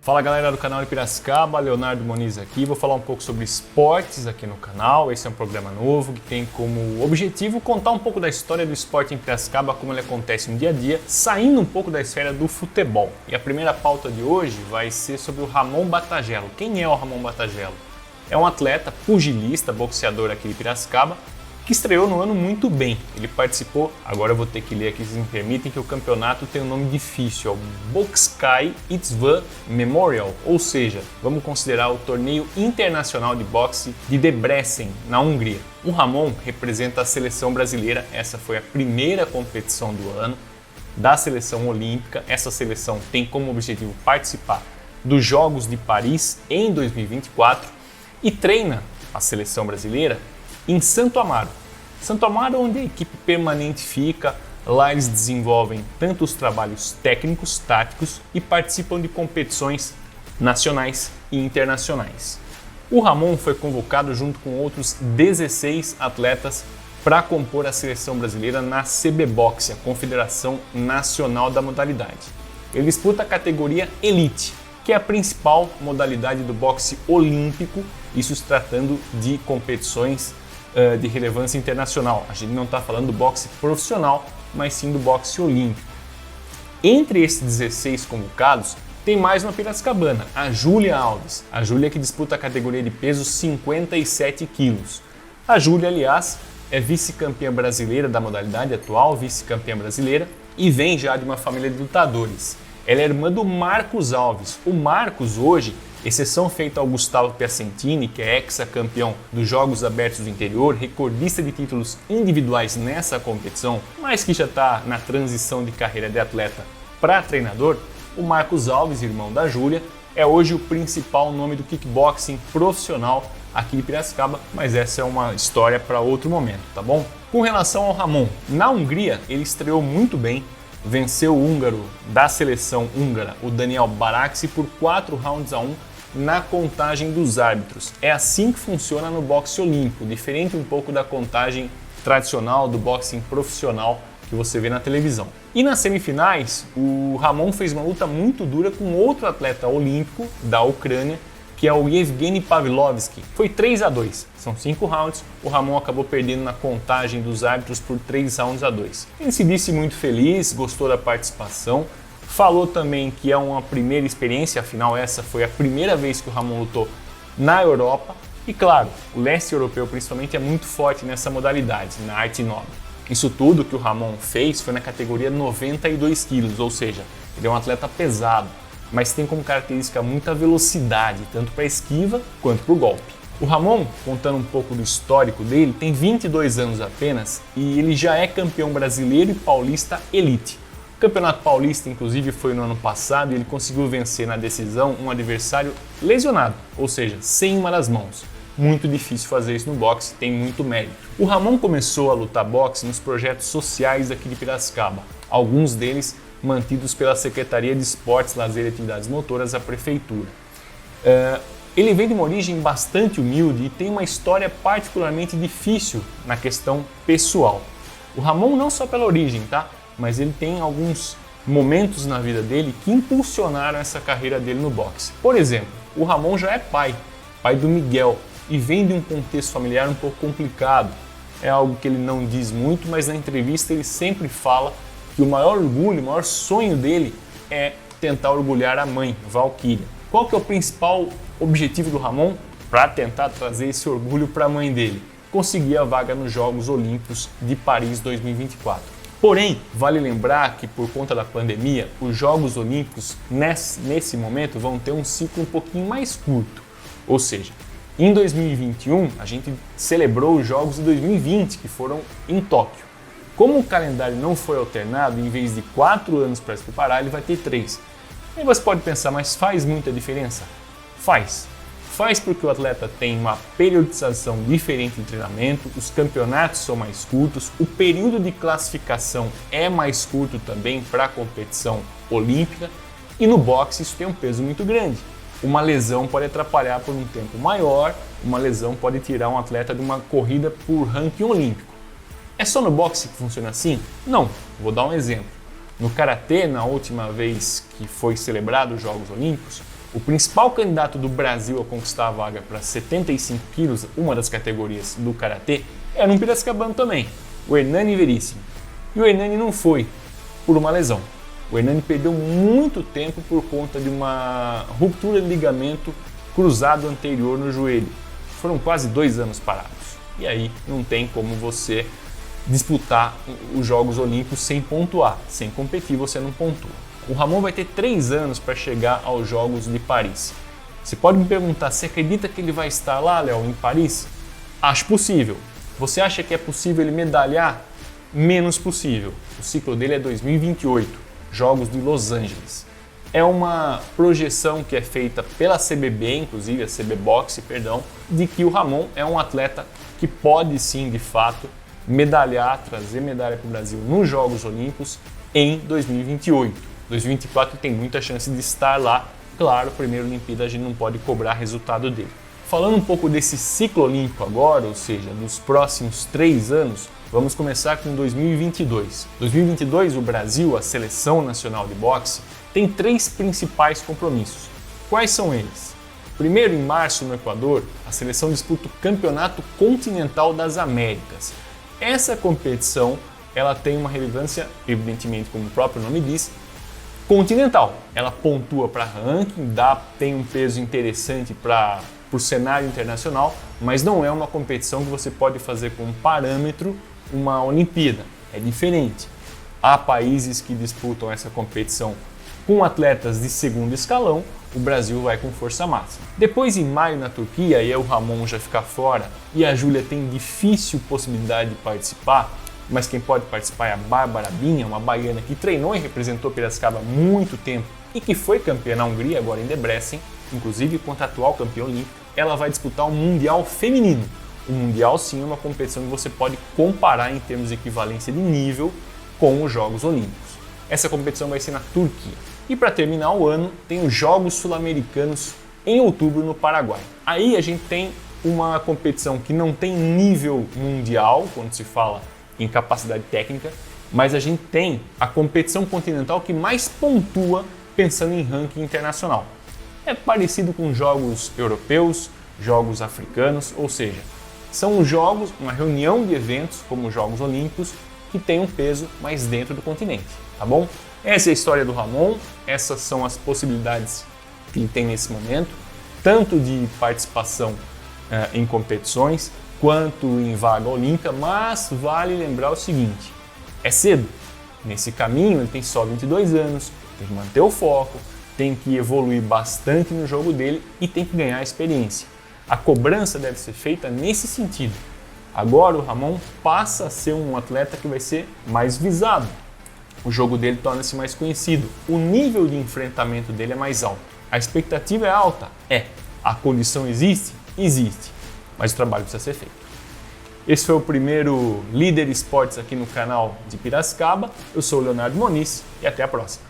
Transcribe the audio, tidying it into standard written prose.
Fala galera do canal de Piracicaba, Leonardo Moniz aqui, vou falar um pouco sobre esportes aqui no canal. Esse é um programa novo que tem como objetivo contar um pouco da história do esporte em Piracicaba, como ele acontece no dia a dia, saindo um pouco da esfera do futebol. E a primeira pauta de hoje vai ser sobre o Ramon Battagello. Quem é o Ramon Battagello? É um atleta, pugilista, boxeador aqui de Piracicaba, que estreou no ano muito bem. Ele participou, agora eu vou ter que ler aqui, se me permitem, que o campeonato tem um nome difícil, é o Boxkai István Memorial, ou seja, vamos considerar o torneio internacional de boxe de Debrecen, na Hungria. O Ramon representa a seleção brasileira, essa foi a primeira competição do ano da seleção olímpica. Essa seleção tem como objetivo participar dos Jogos de Paris em 2024 e treina a seleção brasileira em Santo Amaro. Santo Amaro é onde a equipe permanente fica. Lá eles desenvolvem tanto os trabalhos técnicos, táticos e participam de competições nacionais e internacionais. O Ramon foi convocado junto com outros 16 atletas para compor a seleção brasileira na CBBOX, a Confederação Nacional da Modalidade. Ele disputa a categoria Elite, que é a principal modalidade do boxe olímpico, isso se tratando de competições de relevância internacional. A gente não está falando do boxe profissional, mas sim do boxe olímpico. Entre esses 16 convocados, tem mais uma piracicabana, a Júlia Alves. A Júlia que disputa a categoria de peso 57 quilos. A Júlia, aliás, é vice-campeã brasileira da modalidade, atual vice-campeã brasileira, e vem já de uma família de lutadores. Ela é irmã do Marcos Alves. O Marcos hoje, exceção feita ao Gustavo Piacentini, que é ex-campeão dos Jogos Abertos do Interior, recordista de títulos individuais nessa competição, mas que já está na transição de carreira de atleta para treinador, o Marcos Alves, irmão da Júlia, é hoje o principal nome do kickboxing profissional aqui de Piracicaba, mas essa é uma história para outro momento, tá bom? Com relação ao Ramon, na Hungria ele estreou muito bem, venceu o húngaro da seleção húngara, o Daniel Baraksi, por 4 rounds a 1 na contagem dos árbitros. É assim que funciona no boxe olímpico, diferente um pouco da contagem tradicional do boxing profissional que você vê na televisão. E nas semifinais, o Ramon fez uma luta muito dura com outro atleta olímpico da Ucrânia, que é o Yevgeny Pavlovsky. Foi 3-2, são 5 rounds, o Ramon acabou perdendo na contagem dos árbitros por 3-2. Ele se disse muito feliz, gostou da participação, falou também que é uma primeira experiência, afinal essa foi a primeira vez que o Ramon lutou na Europa. E claro, o leste europeu principalmente é muito forte nessa modalidade, na arte nobre. Isso tudo que o Ramon fez foi na categoria 92 quilos, ou seja, ele é um atleta pesado, mas tem como característica muita velocidade, tanto para a esquiva quanto para o golpe. O Ramon, contando um pouco do histórico dele, tem 22 anos apenas e ele já é campeão brasileiro e paulista elite. O Campeonato Paulista, inclusive, foi no ano passado e ele conseguiu vencer na decisão um adversário lesionado, ou seja, sem uma das mãos. Muito difícil fazer isso no boxe, tem muito mérito. O Ramon começou a lutar boxe nos projetos sociais aqui de Piracicaba, alguns deles mantidos pela Secretaria de Esportes, Lazer e Atividades Motoras da Prefeitura. Ele vem de uma origem bastante humilde e tem uma história particularmente difícil na questão pessoal. O Ramon não só pela origem, tá? Mas ele tem alguns momentos na vida dele que impulsionaram essa carreira dele no boxe. Por exemplo, o Ramon já é pai do Miguel, e vem de um contexto familiar um pouco complicado. É algo que ele não diz muito, mas na entrevista ele sempre fala que o maior orgulho, o maior sonho dele é tentar orgulhar a mãe, Valquíria. Qual que é o principal objetivo do Ramon para tentar trazer esse orgulho para a mãe dele? Conseguir a vaga nos Jogos Olímpicos de Paris 2024. Porém, vale lembrar que por conta da pandemia, os Jogos Olímpicos nesse momento vão ter um ciclo um pouquinho mais curto. Ou seja, em 2021 a gente celebrou os Jogos de 2020 que foram em Tóquio. Como o calendário não foi alternado, em vez de 4 anos para se preparar, ele vai ter 3. E você pode pensar, mas faz muita diferença? Faz. Faz porque o atleta tem uma periodização diferente de treinamento, os campeonatos são mais curtos, o período de classificação é mais curto também para a competição olímpica e no boxe isso tem um peso muito grande. Uma lesão pode atrapalhar por um tempo maior, uma lesão pode tirar um atleta de uma corrida por ranking olímpico. É só no boxe que funciona assim? Não, vou dar um exemplo. No karatê, na última vez que foi celebrado os Jogos Olímpicos, O principal candidato do Brasil a conquistar a vaga para 75 quilos, uma das categorias do Karatê, era um piracicabano também, o Hernani Veríssimo. E o Hernani não foi, por uma lesão. O Hernani perdeu muito tempo por conta de uma ruptura de ligamento cruzado anterior no joelho. Foram quase 2 anos parados. E aí não tem como você disputar os Jogos Olímpicos sem pontuar. Sem competir, você não pontua. O Ramon vai ter 3 anos para chegar aos Jogos de Paris. Você pode me perguntar, você acredita que ele vai estar lá, Léo, em Paris? Acho possível. Você acha que é possível ele medalhar? Menos possível. O ciclo dele é 2028, Jogos de Los Angeles. É uma projeção que é feita pela CBB, inclusive a CB Boxe, de que o Ramon é um atleta que pode sim, de fato, medalhar, trazer medalha para o Brasil nos Jogos Olímpicos em 2028. 2024 tem muita chance de estar lá. Claro, primeira Olimpíada a gente não pode cobrar resultado dele. Falando um pouco desse ciclo olímpico agora, ou seja, nos próximos 3 anos, vamos começar com 2022. 2022, o Brasil, a Seleção Nacional de Boxe, tem 3 principais compromissos. Quais são eles? Primeiro, em março, no Equador, a seleção disputa o Campeonato Continental das Américas. Essa competição ela tem uma relevância, evidentemente, como o próprio nome diz, continental. Ela pontua para ranking, tem um peso interessante para o cenário internacional, mas não é uma competição que você pode fazer como parâmetro uma Olimpíada. É diferente. Há países que disputam essa competição com atletas de segundo escalão, o Brasil vai com força máxima. Depois, em maio, na Turquia, aí o Ramon já fica fora e a Júlia tem difícil possibilidade de participar, mas quem pode participar é a Bárbara Binha, uma baiana que treinou e representou Piracicaba há muito tempo e que foi campeã na Hungria, agora em Debrecen, inclusive contra a atual campeã olímpica. Ela vai disputar o Mundial Feminino. O Mundial, sim, é uma competição que você pode comparar em termos de equivalência de nível com os Jogos Olímpicos. Essa competição vai ser na Turquia. E para terminar o ano, tem os Jogos Sul-Americanos em outubro no Paraguai. Aí a gente tem uma competição que não tem nível mundial, quando se fala em capacidade técnica, mas a gente tem a competição continental que mais pontua pensando em ranking internacional. É parecido com jogos europeus, jogos africanos, ou seja, são jogos, uma reunião de eventos como os Jogos Olímpicos que tem um peso mais dentro do continente, tá bom? Essa é a história do Ramon, essas são as possibilidades que ele tem nesse momento, tanto de participação em competições, quanto em vaga olímpica, mas vale lembrar o seguinte, é cedo. Nesse caminho ele tem só 22 anos, tem que manter o foco, tem que evoluir bastante no jogo dele e tem que ganhar experiência. A cobrança deve ser feita nesse sentido. Agora o Ramon passa a ser um atleta que vai ser mais visado. O jogo dele torna-se mais conhecido. O nível de enfrentamento dele é mais alto. A expectativa é alta? É. A condição existe? Existe. Mas o trabalho precisa ser feito. Esse foi o primeiro Líder Esportes aqui no canal de Piracicaba. Eu sou o Leonardo Moniz e até a próxima.